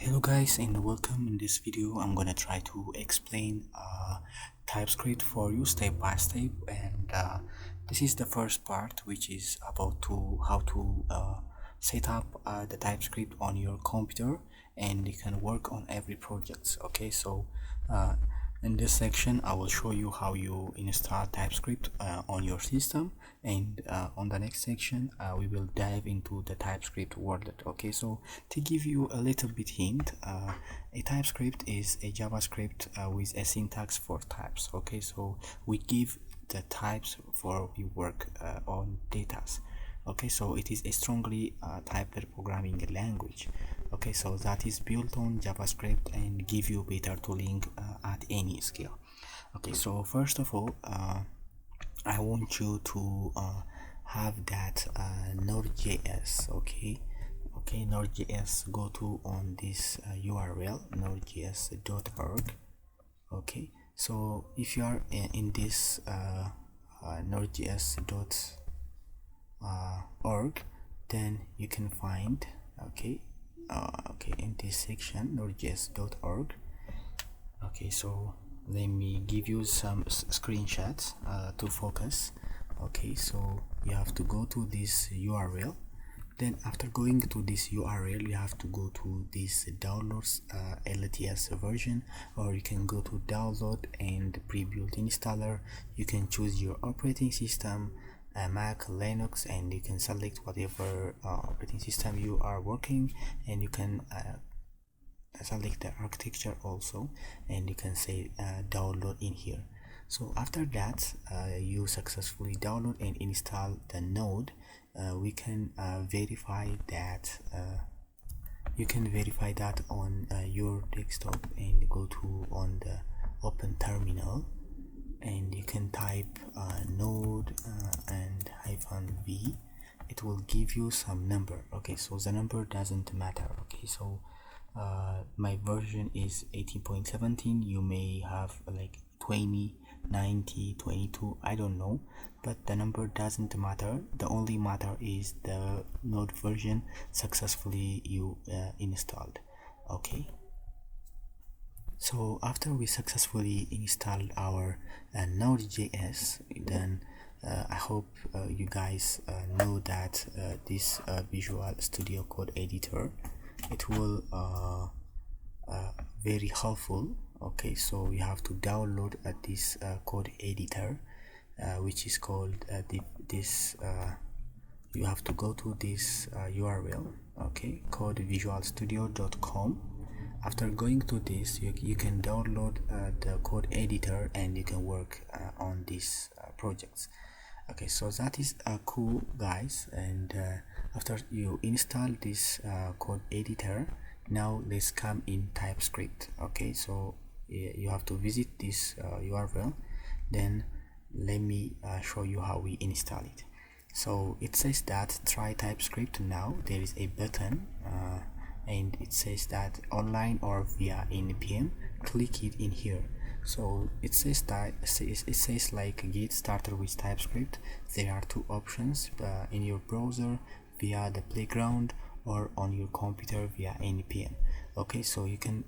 Hello guys and welcome. In this video I'm gonna try to explain TypeScript for you step by step, and this is the first part, which is about how to set up the TypeScript on your computer and you can work on every project. Okay, so in this section I will show you how you install TypeScript on your system, and on the next section we will dive into the TypeScript world. Okay, so to give you a little bit hint, a TypeScript is a JavaScript with a syntax for types. Okay, so we give the types for we work on data. Okay, so it is a strongly typed programming language. Okay, so that is built on JavaScript and give you better tooling at any scale. Okay, so first of all, I want you to have that Node.js. Okay, Node.js. Go to on this URL nodejs.org. Okay, so if you are in this nodejs.org, then you can find in this section nodejs.org. okay, so let me give you some screenshots to focus. Okay, so you have to go to this URL. Then after going to this URL, you have to go to this downloads LTS version, or you can go to download and pre-built installer. You can choose your operating system, Mac, Linux, and you can select whatever operating system you are working, and you can select the architecture also, and you can say download in here. So after that you successfully download and install the node. We can verify that you can verify that on your desktop, and go to on the open terminal, and you can type node and -v. It will give you some number. Okay, so the number doesn't matter. Okay, so my version is 18.17. you may have like 20, 90, 22, I don't know, but the number doesn't matter. The only matter is the node version successfully you installed. Okay, so after we successfully installed our Node.js, then I hope you guys know that this Visual Studio Code editor, it will very helpful. Okay, so you have to download this code editor, which is called you have to go to this URL. Okay, codevisualstudio.com. After going to this, you can download the code editor and you can work on these projects. Okay, so that is cool, guys. And after you install this code editor, now let's come in TypeScript. Okay, so you have to visit this URL. Then let me show you how we install it. So it says that try TypeScript now. There is a button and it says that online or via npm. Click it in here. So it says that it says like get started with TypeScript. There are two options in your browser via the playground, or on your computer via npm. Okay, so you can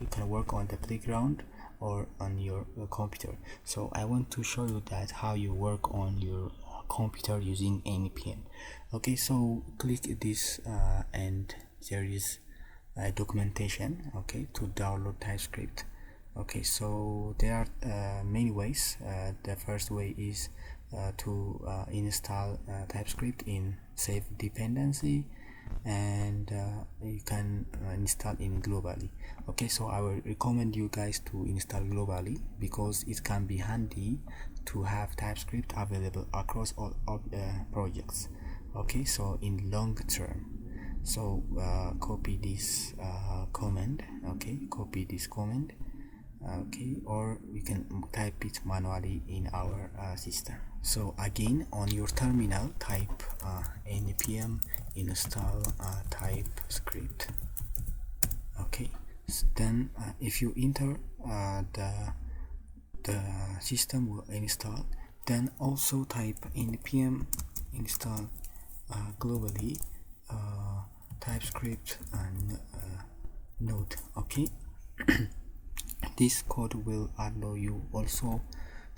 you can work on the playground or on your computer. So I want to show you that how you work on your computer using npm. Okay, so click this and there is documentation, okay, to download TypeScript. Okay, so there are many ways. The first way is to install TypeScript in safe dependency, and you can install in globally. Okay, so I will recommend you guys to install globally because it can be handy to have TypeScript available across all projects. Okay, so in long term. So copy this command. Okay, copy this command. Okay, or we can type it manually in our system. So again, on your terminal, type npm install TypeScript. Okay, so then if you enter the system will install. Then also type npm install globally TypeScript and node. Okay. This code will allow you also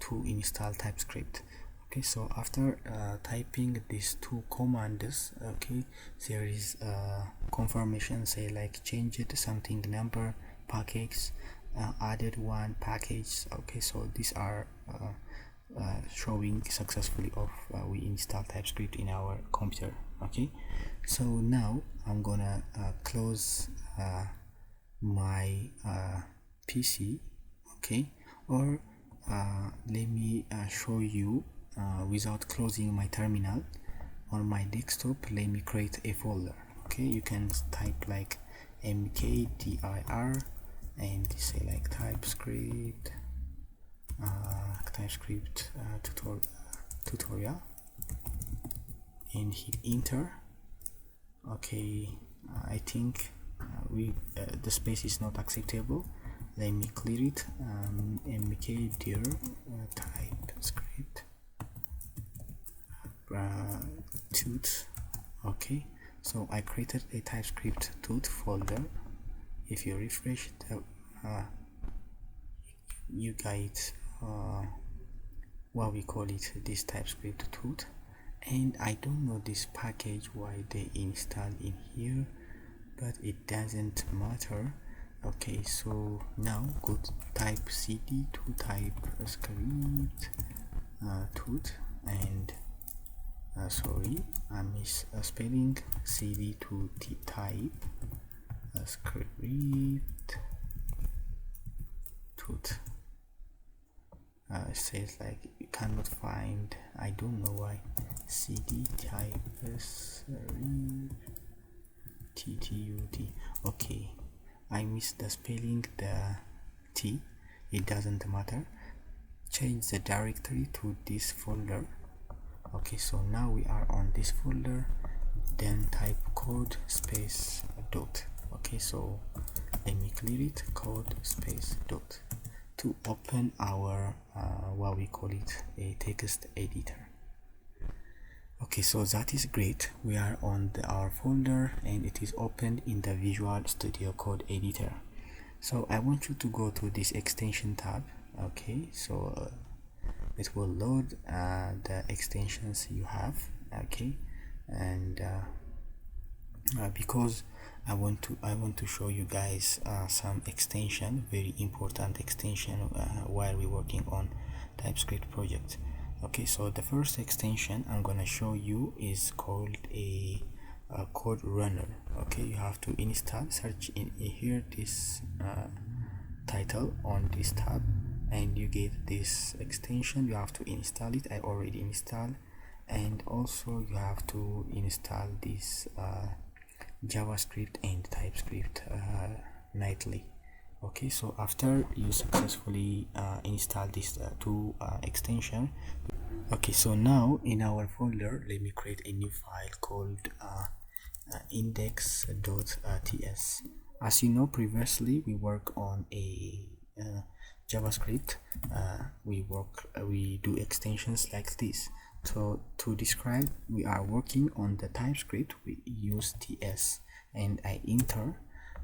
to install TypeScript. Okay, so after typing these two commands, okay, there is confirmation, say like change it something number package, added one package. Okay, so these are showing successfully of we install TypeScript in our computer. Okay, so now I'm gonna close my PC. Okay, or let me show you without closing my terminal on my desktop. Let me create a folder. Okay, you can type like mkdir and say like TypeScript tutorial and hit enter. Okay, I think the space is not acceptable. Let me clear it. mkdir TypeScript tut. Okay, so I created a TypeScript tut folder. If you refresh the you get what we call it, this TypeScript tut, and I don't know this package why they install in here, but it doesn't matter. Okay, so now go to type cd to TypeScript tut, and sorry, I miss spelling, cd to type script tut. It says like you cannot find, I don't know why, cd TypeScript tut. Okay, I missed the spelling, the t, it doesn't matter. Change the directory to this folder. Okay, so now we are on this folder, then type code space dot. Okay, so let me clear it, code space dot, to open our what we call it, a text editor. Okay, so that is great. We are on our folder and it is opened in the Visual Studio Code editor. So I want you to go to this extension tab. Okay, so it will load the extensions you have. Okay, and because I want to show you guys some extension, very important extension while we're working on TypeScript project. Okay, so the first extension I'm gonna show you is called a code runner. Okay, you have to install, search in here this title on this tab, and you get this extension. You have to install it. I already installed, and also you have to install this JavaScript and TypeScript nightly. Okay, so after you successfully install these two extension, okay, so now in our folder, let me create a new file called index.ts. As you know, previously we work on a JavaScript. We do extensions like this. So to describe, we are working on the TypeScript, we use ts, and I enter,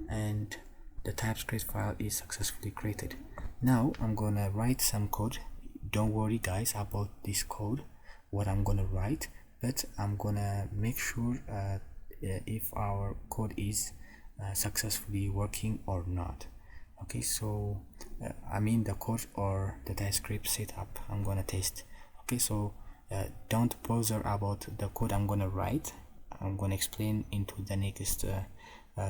and the TypeScript file is successfully created. Now I'm gonna write some code. Don't worry guys about this code, what I'm gonna write, but I'm gonna make sure if our code is successfully working or not. Okay, so I mean the code or the TypeScript setup I'm gonna test. Okay, so don't bother about the code I'm gonna write. I'm gonna explain into the next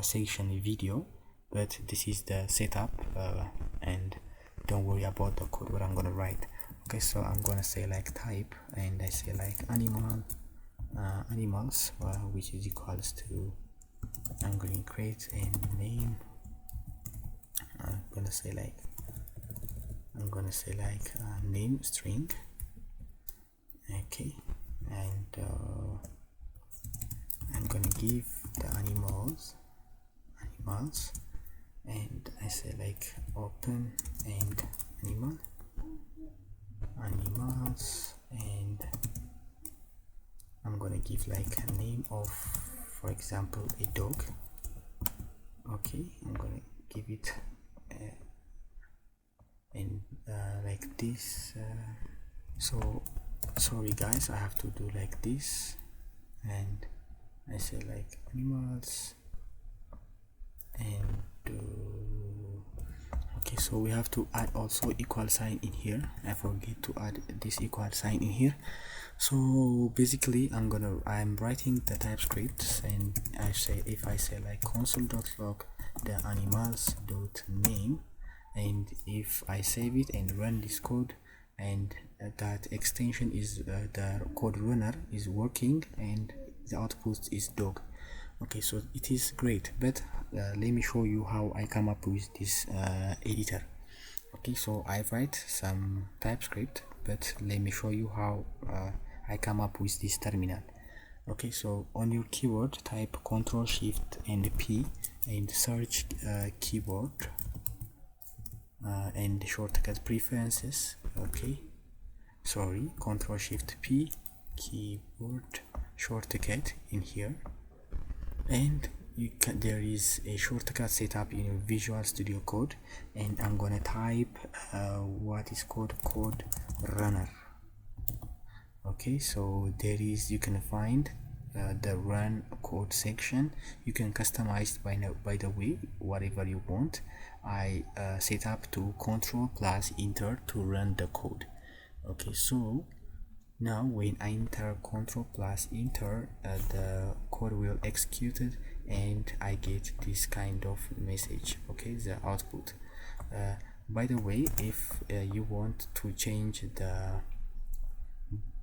section video, but this is the setup, and don't worry about the code what I'm gonna write. Okay, so I'm gonna say like type, and I say like animals, which is equals to, I'm going to create a name. I'm gonna say like name string. Okay, and I'm gonna give the animals, and I say like open and animals, and I'm gonna give like a name of, for example, a dog. Okay, I'm gonna this. So sorry guys, I have to do like this, and I say like animals and okay, so we have to add also equal sign in here. I forget to add this equal sign in here. So basically I'm writing the TypeScript, and I say, if I say like console.log the animals.name, and if I save it and run this code, and that extension is the code runner is working, and the output is dog. Okay, so it is great, but let me show you how I come up with this editor. Okay, so I write some TypeScript, but let me show you how I come up with this terminal. Okay, so on your keyboard type Ctrl Shift and P and search keyboard and shortcut preferences. Okay, sorry, Ctrl Shift P, keyboard shortcut in here, and there is a shortcut setup in your Visual Studio Code, and I'm gonna type what is called code runner. Okay, so there is, you can find the run code section. You can customize by the way whatever you want. I set up to Control plus Enter to run the code. Okay, so now when I enter Control plus Enter, the code will execute it, and I get this kind of message. Okay, the output. By the way, if you want to change the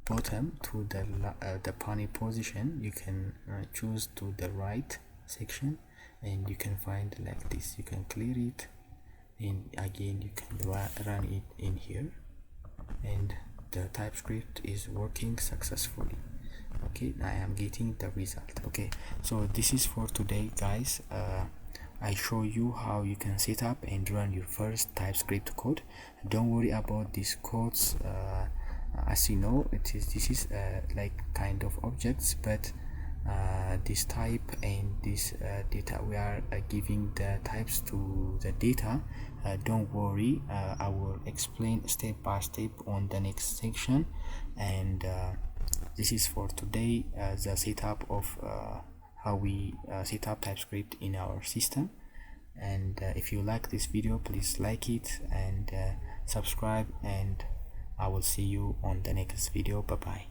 bottom to the panel position, you can choose to the right section, and you can find like this. You can clear it, and again you can run it in here, and the TypeScript is working successfully. Okay, I am getting the result. Okay, so this is for today guys. I show you how you can set up and run your first TypeScript code. Don't worry about these codes. As you know, this is like kind of objects, but this type and this data, we are giving the types to the data. Don't worry, I will explain step by step on the next section, and this is for today, the setup of how we set up TypeScript in our system. And if you like this video, please like it and subscribe, and I will see you on the next video. Bye bye.